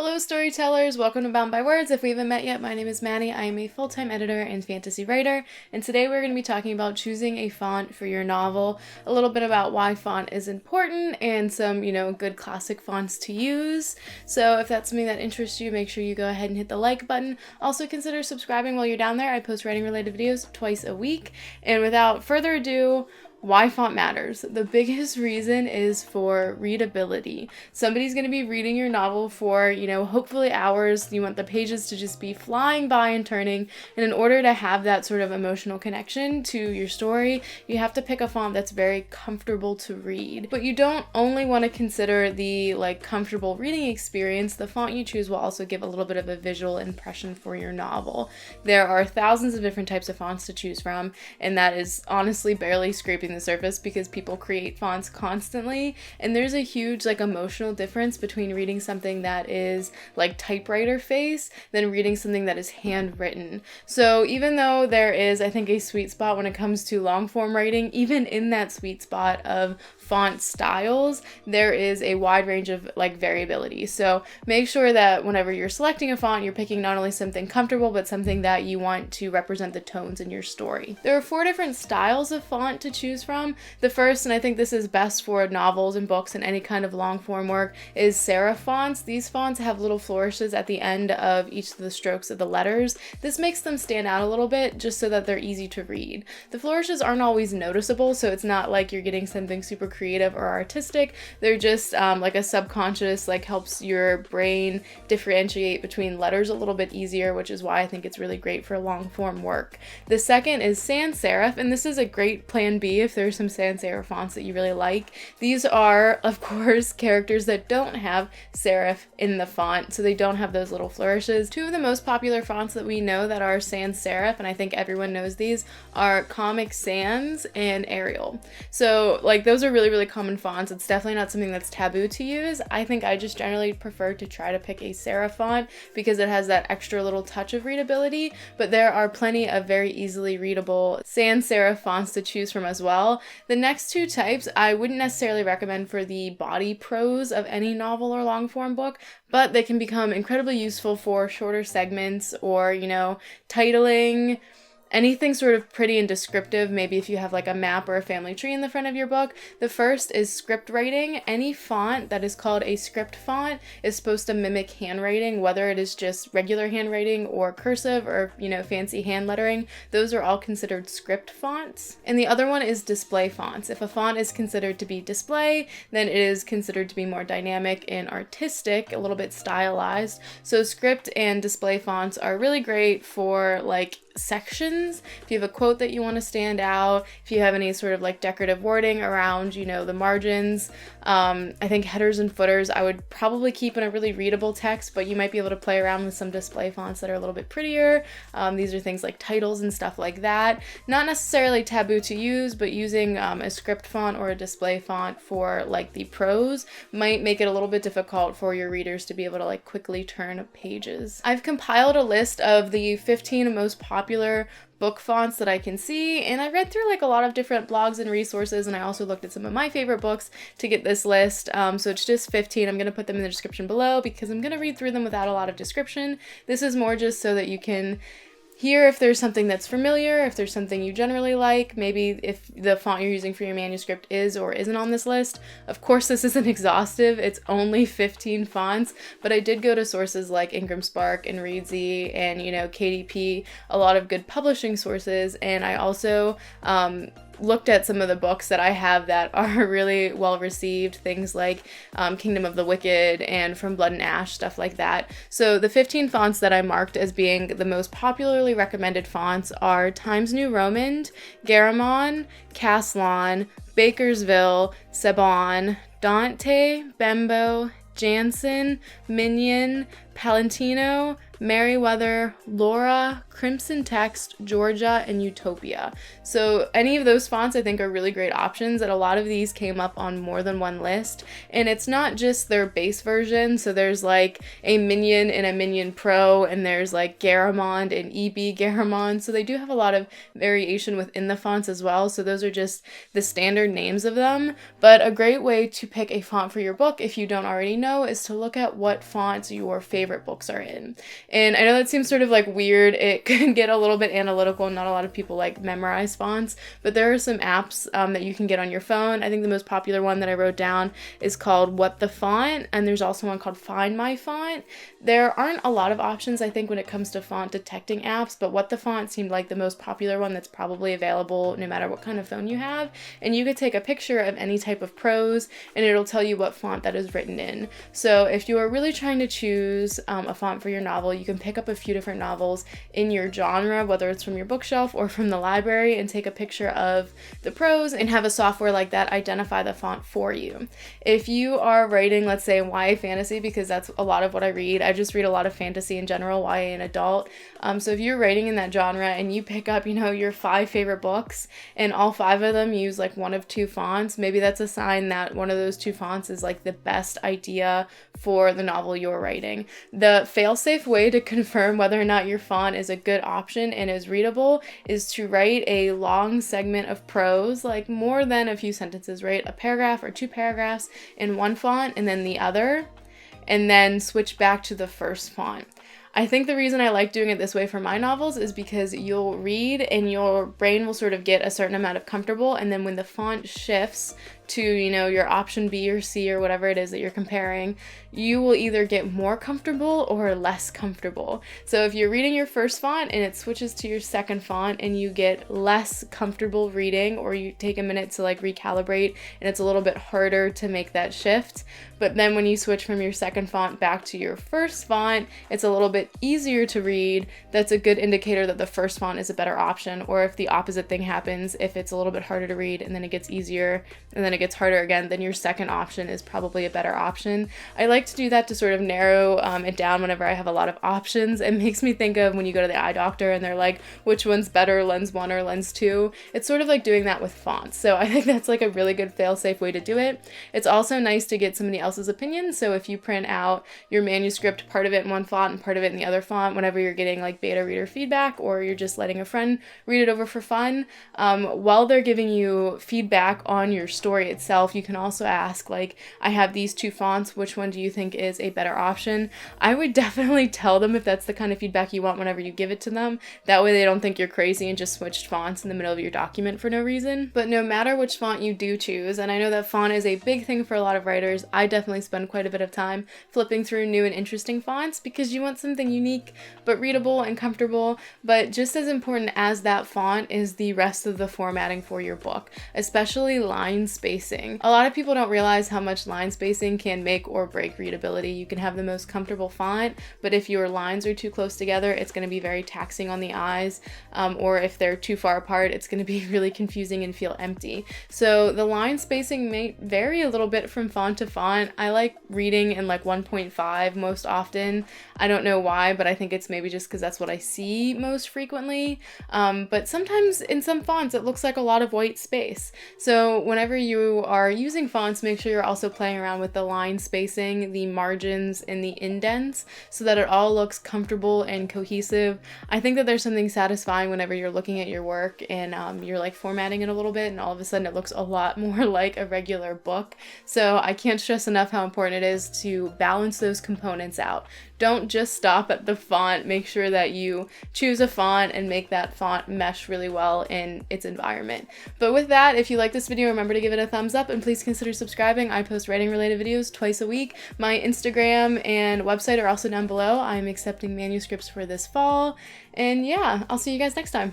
Hello Storytellers, welcome to Bound by Words. If we haven't met yet, my name is Madii. I am a full-time editor and fantasy writer, and today we're going to be talking about choosing a font for your novel, a little bit about why font is important, and some, good classic fonts to use. So if that's something that interests you, make sure you go ahead and hit the like button. Also consider subscribing while you're down there. I post writing-related videos twice a week, and without further ado, why font matters. The biggest reason is for readability. Somebody's going to be reading your novel for, hopefully hours. You want the pages to just be flying by and turning. And in order to have that sort of emotional connection to your story, you have to pick a font that's very comfortable to read. But you don't only want to consider the comfortable reading experience. The font you choose will also give a little bit of a visual impression for your novel. There are thousands of different types of fonts to choose from, and that is honestly barely scraping the surface because people create fonts constantly, and there's a huge emotional difference between reading something that is typewriter face than reading something that is handwritten. So even though there is, I think, a sweet spot when it comes to long form writing, even in that sweet spot of font styles, there is a wide range of variability. So make sure that whenever you're selecting a font, you're picking not only something comfortable, but something that you want to represent the tones in your story. There are 4 different styles of font to choose from. The first, and I think this is best for novels and books and any kind of long form work, is serif fonts. These fonts have little flourishes at the end of each of the strokes of the letters. This makes them stand out a little bit just so that they're easy to read. The flourishes aren't always noticeable, so it's not like you're getting something super creative or artistic. They're just a subconscious, helps your brain differentiate between letters a little bit easier, which is why I think it's really great for long form work. The second is sans serif, and this is a great plan B if there's some sans serif fonts that you really like. These are, of course, characters that don't have serif in the font, so they don't have those little flourishes. 2 of the most popular fonts that we know that are sans serif, and I think everyone knows these, are Comic Sans and Arial. So those are really common fonts. It's definitely not something that's taboo to use. I think I just generally prefer to try to pick a serif font because it has that extra little touch of readability, but there are plenty of very easily readable sans serif fonts to choose from as well. The next 2 types I wouldn't necessarily recommend for the body prose of any novel or long form book, but they can become incredibly useful for shorter segments or, titling, anything sort of pretty and descriptive, maybe if you have a map or a family tree in the front of your book. The first is script writing. Any font that is called a script font is supposed to mimic handwriting, whether it is just regular handwriting or cursive or, fancy hand lettering. Those are all considered script fonts. And the other one is display fonts. If a font is considered to be display, then it is considered to be more dynamic and artistic, a little bit stylized. So script and display fonts are really great for sections. If you have a quote that you want to stand out, if you have any sort of decorative wording around, the margins. I think headers and footers I would probably keep in a really readable text, but you might be able to play around with some display fonts that are a little bit prettier. These are things like titles and stuff like that. Not necessarily taboo to use, but using a script font or a display font for the prose might make it a little bit difficult for your readers to be able to quickly turn pages. I've compiled a list of the 15 most popular book fonts that I can see, and I read through a lot of different blogs and resources, and I also looked at some of my favorite books to get this list. So it's just 15. I'm going to put them in the description below because I'm going to read through them without a lot of description. This is more just so that you can hear if there's something that's familiar, if there's something you generally like, maybe if the font you're using for your manuscript is or isn't on this list. Of course, this isn't exhaustive. It's only 15 fonts, but I did go to sources like Ingram Spark and Reedsy and, KDP, a lot of good publishing sources, and I also looked at some of the books that I have that are really well received, things like Kingdom of the Wicked and From Blood and Ash, stuff like that. So the 15 fonts that I marked as being the most popularly recommended fonts are Times New Roman, Garamond, Caslon, Baskerville, Sabon, Dante, Bembo, Janson, Minion, Palatino, Merriweather, Lora, Crimson Text, Georgia, and Utopia. So any of those fonts I think are really great options, and a lot of these came up on more than one list. And it's not just their base version, so there's like a Minion and a Minion Pro, and there's like Garamond and EB Garamond, so they do have a lot of variation within the fonts as well. So those are just the standard names of them. But a great way to pick a font for your book, if you don't already know, is to look at what fonts your favorite books are in. And I know that seems sort of like weird. It can get a little bit analytical, and not a lot of people like memorize fonts, but there are some apps that you can get on your phone. I think the most popular one that I wrote down is called What the Font, and there's also one called Find My Font. There aren't a lot of options, I think, when it comes to font detecting apps, but What the Font seemed like the most popular one that's probably available no matter what kind of phone you have. And you could take a picture of any type of prose, and it'll tell you what font that is written in. So if you are really trying to choose a font for your novel, you can pick up a few different novels in your genre, whether it's from your bookshelf or from the library, and take a picture of the prose and have a software like that identify the font for you. If you are writing, let's say, YA fantasy, because that's a lot of what I read, I just read a lot of fantasy in general, YA and adult. So if you're writing in that genre and you pick up, your 5 favorite books and all 5 of them use like one of 2 fonts, maybe that's a sign that one of those 2 fonts is like the best idea for the novel you're writing. The fail-safe way to confirm whether or not your font is a good option and is readable is to write a long segment of prose, like more than a few sentences, right? A paragraph or 2 paragraphs in one font and then the other, and then switch back to the first font. I think the reason I like doing it this way for my novels is because you'll read and your brain will sort of get a certain amount of comfortable, and then when the font shifts to, your option B or C or whatever it is that you're comparing, you will either get more comfortable or less comfortable. So if you're reading your first font and it switches to your second font and you get less comfortable reading, or you take a minute to like recalibrate and it's a little bit harder to make that shift, but then when you switch from your second font back to your first font, it's a little bit easier to read, that's a good indicator that the first font is a better option. Or if the opposite thing happens, if it's a little bit harder to read and then it gets easier and then it gets harder again, then your second option is probably a better option. I like to do that to sort of narrow it down whenever I have a lot of options. It makes me think of when you go to the eye doctor and they're like, which one's better, lens 1 or lens 2? It's sort of like doing that with fonts. So I think that's like a really good fail-safe way to do it. It's also nice to get somebody else's opinion. So if you print out your manuscript, part of it in one font and part of it in the other font, whenever you're getting like beta reader feedback or you're just letting a friend read it over for fun, while they're giving you feedback on your story itself, you can also ask, like, I have these 2 fonts, which one do you think is a better option? I would definitely tell them if that's the kind of feedback you want whenever you give it to them. That way they don't think you're crazy and just switched fonts in the middle of your document for no reason. But no matter which font you do choose, and I know that font is a big thing for a lot of writers, I definitely spend quite a bit of time flipping through new and interesting fonts because you want something unique but readable and comfortable. But just as important as that font is the rest of the formatting for your book, especially line spacing. A lot of people don't realize how much line spacing can make or break readability. You can have the most comfortable font, but if your lines are too close together, it's going to be very taxing on the eyes, or if they're too far apart, it's going to be really confusing and feel empty. So the line spacing may vary a little bit from font to font. I like reading in like 1.5 most often. I don't know why, but I think it's maybe just because that's what I see most frequently. But sometimes in some fonts, it looks like a lot of white space. So whenever you are using fonts, make sure you're also playing around with the line spacing, the margins, and the indents so that it all looks comfortable and cohesive. I think that there's something satisfying whenever you're looking at your work and you're like formatting it a little bit and all of a sudden it looks a lot more like a regular book. So I can't stress enough how important it is to balance those components out. Don't just stop at the font. Make sure that you choose a font and make that font mesh really well in its environment. But with that, if you like this video, remember to give it a thumbs up and please consider subscribing. I post writing related videos twice a week. My Instagram and website are also down below. I'm accepting manuscripts for this fall. And yeah, I'll see you guys next time.